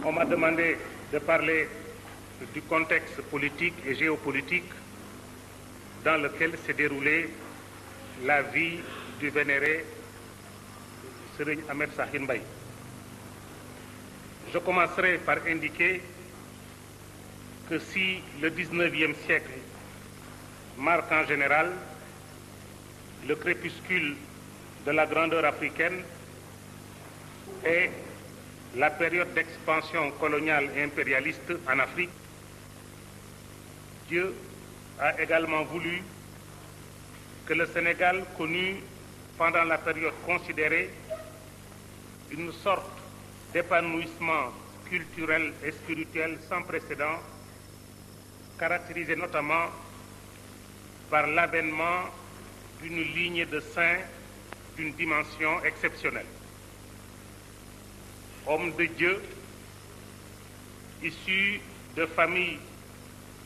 On m'a demandé de parler du contexte politique et géopolitique dans lequel s'est déroulée la vie du vénéré Serigne Ahmed Sakhir Mbaye. Je commencerai par indiquer que si le 19e siècle marque en général le crépuscule de la grandeur africaine et la période d'expansion coloniale et impérialiste en Afrique, Dieu a également voulu que le Sénégal connût pendant la période considérée une sorte d'épanouissement culturel et spirituel sans précédent, caractérisé notamment par l'avènement d'une lignée de saints d'une dimension exceptionnelle. Hommes de Dieu, issus de familles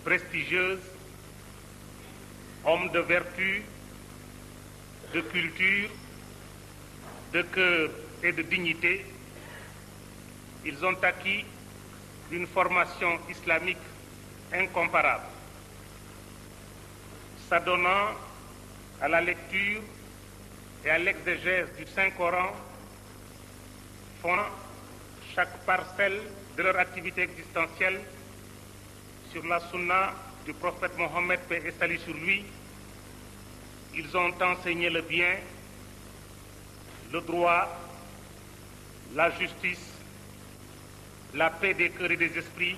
prestigieuses, hommes de vertu, de culture, de cœur et de dignité, ils ont acquis une formation islamique incomparable, s'adonnant à la lecture et à l'exégèse du Saint-Coran, fondant chaque parcelle de leur activité existentielle sur la sunna du prophète Mohammed, paix et salut sur lui. Ils ont enseigné le bien, le droit, la justice, la paix des cœurs et des esprits,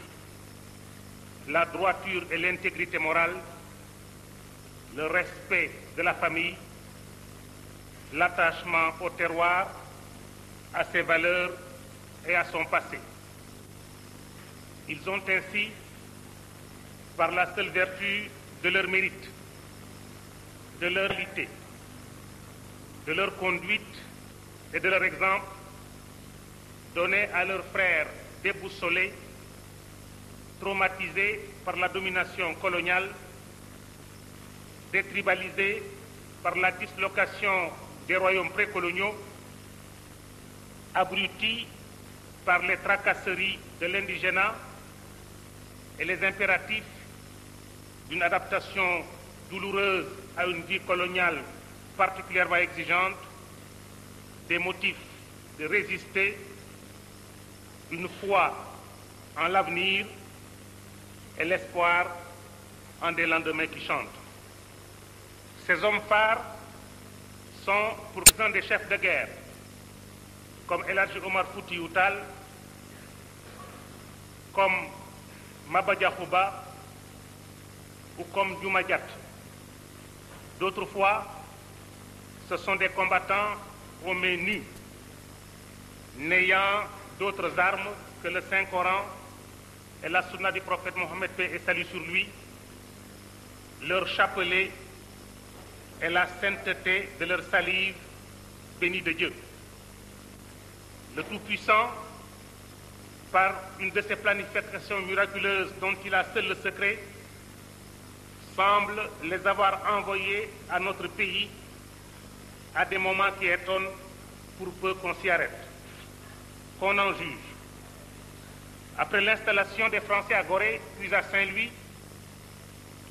la droiture et l'intégrité morale, le respect de la famille, l'attachement au terroir, à ses valeurs et à son passé. Ils ont ainsi, par la seule vertu de leur mérite, de leur qualité, de leur conduite et de leur exemple, donné à leurs frères déboussolés, traumatisés par la domination coloniale, détribalisés par la dislocation des royaumes précoloniaux, abrutis par les tracasseries de l'indigénat et les impératifs d'une adaptation douloureuse à une vie coloniale particulièrement exigeante, des motifs de résister, une foi en l'avenir et l'espoir en des lendemains qui chantent. Ces hommes phares sont pourtant des chefs de guerre, comme El Hadji Omar Foutiyou Tall, comme Maba Diakhou Ba ou comme Diouma Diatta. D'autres fois, ce sont des combattants aux mains nues, n'ayant d'autres armes que le Saint-Coran et la sunna du prophète Mohammed, paix et salut sur lui, leur chapelet et la sainteté de leur salive bénie de Dieu. Le Tout-Puissant, par une de ces planifications miraculeuses dont il a seul le secret, semble les avoir envoyés à notre pays à des moments qui étonnent pour peu qu'on s'y arrête, qu'on en juge. Après l'installation des Français à Gorée, puis à Saint-Louis,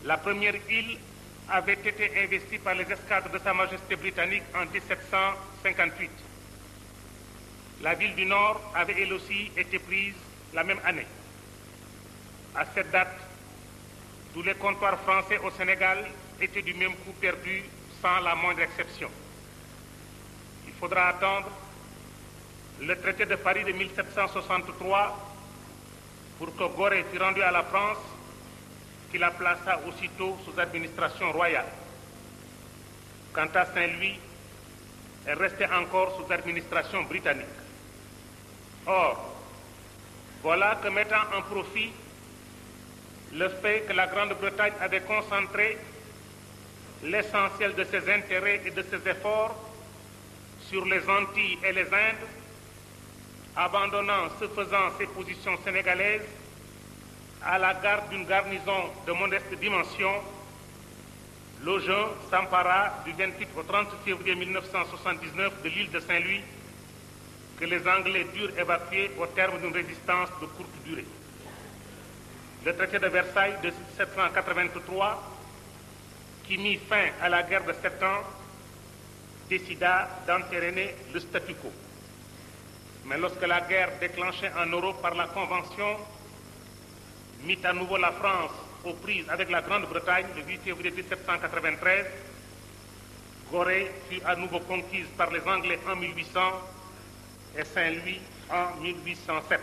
la première île avait été investie par les escadres de Sa Majesté britannique en 1758. La ville du Nord avait elle aussi été prise la même année. À cette date, tous les comptoirs français au Sénégal étaient du même coup perdus sans la moindre exception. Il faudra attendre le traité de Paris de 1763 pour que Gorée fût rendu à la France, qui la plaça aussitôt sous administration royale. Quant à Saint-Louis, elle restait encore sous administration britannique. Or, voilà que mettant en profit le fait que la Grande-Bretagne avait concentré l'essentiel de ses intérêts et de ses efforts sur les Antilles et les Indes, abandonnant ce faisant ses positions sénégalaises à la garde d'une garnison de modeste dimension, Lojin s'empara du 28 au 30 février 1979 de l'île de Saint-Louis, que les Anglais durent évacuer au terme d'une résistance de courte durée. Le traité de Versailles de 1783, qui mit fin à la guerre de 7 ans, décida d'entériner le statu quo. Mais lorsque la guerre déclenchée en Europe par la Convention mit à nouveau la France aux prises avec la Grande-Bretagne le 8 février 1793, Gorée fut à nouveau conquise par les Anglais en 1800 et Saint-Louis en 1807.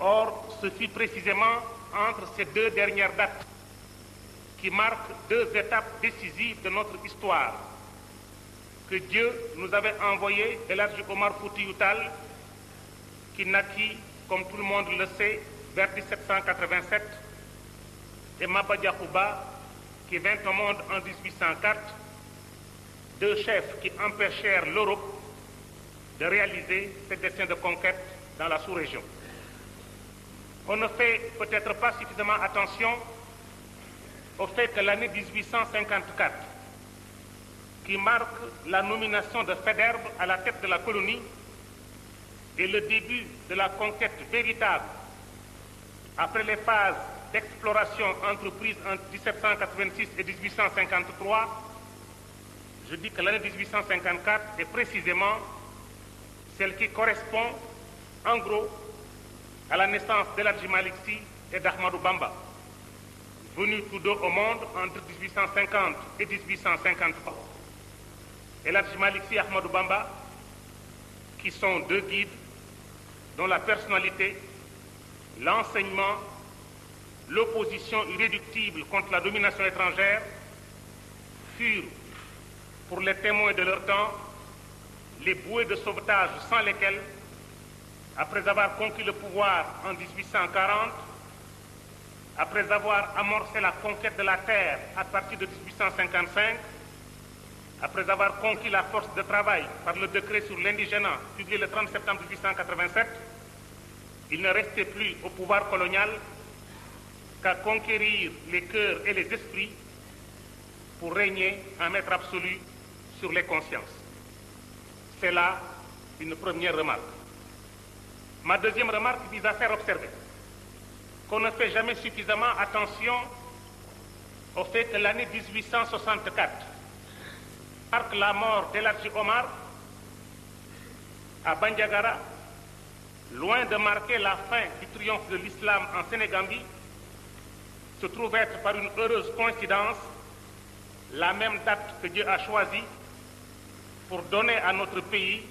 Or, ce fut précisément entre ces deux dernières dates qui marquent deux étapes décisives de notre histoire que Dieu nous avait envoyé El Hadji Omar Foutiyou Tall, qui naquit, comme tout le monde le sait, vers 1787, et Maba Diakhou Ba, qui vint au monde en 1804, deux chefs qui empêchèrent l'Europe de réaliser ses desseins de conquête dans la sous-région. On ne fait peut-être pas suffisamment attention au fait que l'année 1854, qui marque la nomination de Faidherbe à la tête de la colonie et le début de la conquête véritable, après les phases d'exploration entreprises en 1786 et 1853, je dis que l'année 1854 est précisément celle qui correspond, en gros, à la naissance d'El Hadji Malick Sy et d'Ahmadou Bamba, venus tous deux au monde entre 1850 et 1853. El Hadji Malick Sy et Ahmadou Bamba, qui sont deux guides dont la personnalité, l'enseignement, l'opposition irréductible contre la domination étrangère furent, pour les témoins de leur temps, les bouées de sauvetage sans lesquelles, après avoir conquis le pouvoir en 1840, après avoir amorcé la conquête de la terre à partir de 1855, après avoir conquis la force de travail par le décret sur l'indigénat publié le 30 septembre 1887, il ne restait plus au pouvoir colonial qu'à conquérir les cœurs et les esprits pour régner en maître absolu sur les consciences. C'est là une première remarque. Ma deuxième remarque vise à faire observer qu'on ne fait jamais suffisamment attention au fait que l'année 1864 marque la mort d'El Hadji Omar à Bandiagara, loin de marquer la fin du triomphe de l'islam en Sénégambie, se trouve être par une heureuse coïncidence la même date que Dieu a choisie pour donner à notre pays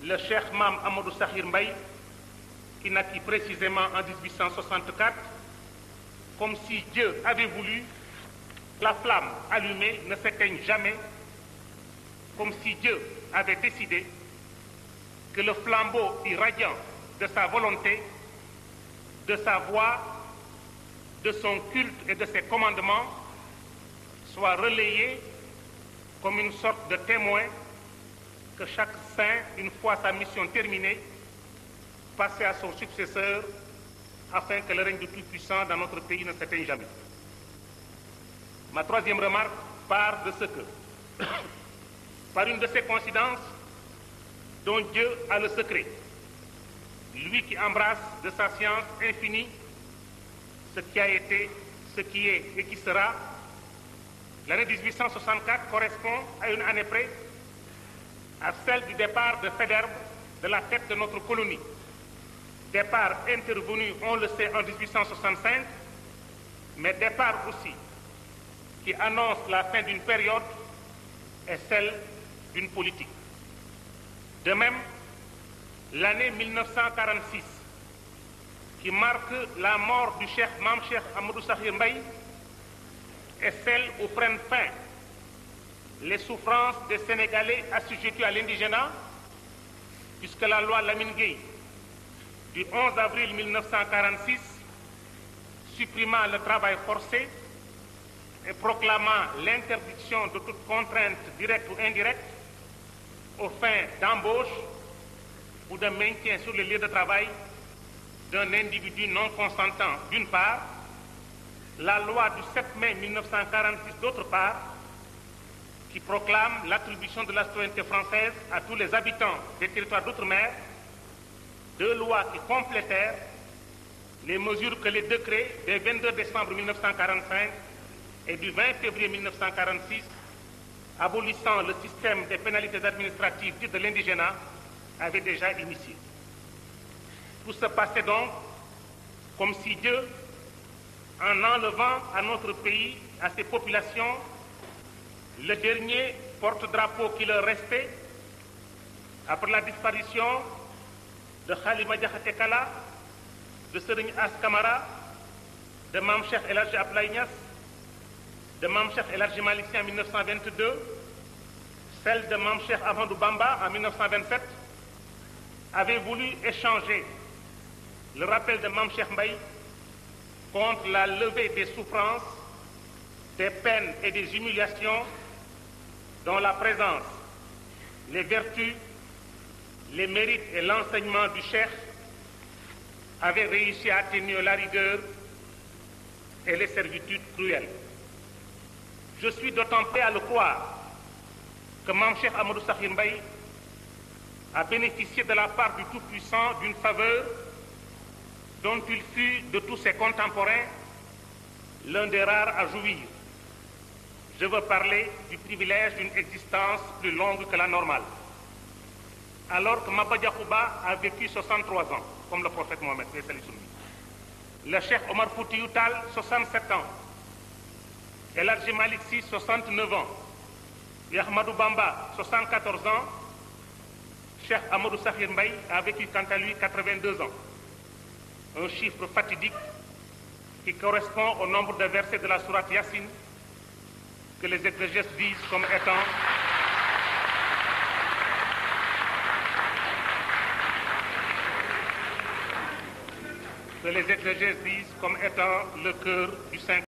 le cheikh Mame Amadou Sakhir Mbaye, qui naquit précisément en 1864, comme si Dieu avait voulu que la flamme allumée ne s'éteigne jamais, comme si Dieu avait décidé que le flambeau irradiant de sa volonté, de sa voix, de son culte et de ses commandements soit relayé comme une sorte de témoin que chaque saint, une fois sa mission terminée, passait à son successeur afin que le règne du Tout-Puissant dans notre pays ne s'éteigne jamais. Ma troisième remarque part de ce que, par une de ces coïncidences dont Dieu a le secret, lui qui embrasse de sa science infinie ce qui a été, ce qui est et qui sera, l'année 1864 correspond à une année près à celle du départ de Faidherbe de la tête de notre colonie. Départ intervenu, on le sait, en 1865, mais départ aussi qui annonce la fin d'une période et celle d'une politique. De même, l'année 1946, qui marque la mort du cheikh Mame Cheikh Amadou Sakhir Mbaye, est celle où prennent fin les souffrances des Sénégalais assujettis à l'indigénat, puisque la loi Lamine Gueye du 11 avril 1946, supprimant le travail forcé et proclamant l'interdiction de toute contrainte directe ou indirecte aux fins d'embauche ou de maintien sur les lieux de travail d'un individu non consentant d'une part, la loi du 7 mai 1946 d'autre part, qui qui proclame l'attribution de la citoyenneté française à tous les habitants des territoires d'outre-mer, deux lois qui complétèrent les mesures que les décrets du 22 décembre 1945 et du 20 février 1946, abolissant le système des pénalités administratives dites de l'indigénat, avaient déjà initié. Tout se passait donc comme si Dieu, en enlevant à notre pays, à ses populations, le dernier porte-drapeau qui leur restait, après la disparition de Khalima Diakhaté Kala, de Serigne As Kamara, de Mame Cheikh El Hadji Abdoulaye Niass, de Mame Cheikh El Hadji Malick Sy en 1922, celle de Mame Cheikh Ahmadou Bamba en 1927, avait voulu échanger le rappel de Mame Cheikh Mbaye contre la levée des souffrances, des peines et des humiliations dont la présence, les vertus, les mérites et l'enseignement du Cheikh avaient réussi à atténuer la rigueur et les servitudes cruelles. Je suis d'autant prêt à le croire que Mame Cheikh Ahmadou Sakhir Mbaye a bénéficié de la part du Tout-Puissant d'une faveur dont il fut de tous ses contemporains l'un des rares à jouir. Je veux parler du privilège d'une existence plus longue que la normale. Alors que Maba Diakhouba a vécu 63 ans, comme le prophète Mohammed, le Cheikh Omar Foutiyou Tall, 67 ans, El Hadji Malick Sy, 69 ans, et Ahmadou Bamba, 74 ans, Cheikh Ahmadou Sakhir Mbaye a vécu quant à lui 82 ans. Un chiffre fatidique qui correspond au nombre de versets de la sourate Yassine que les exégètes disent comme étant le cœur du Saint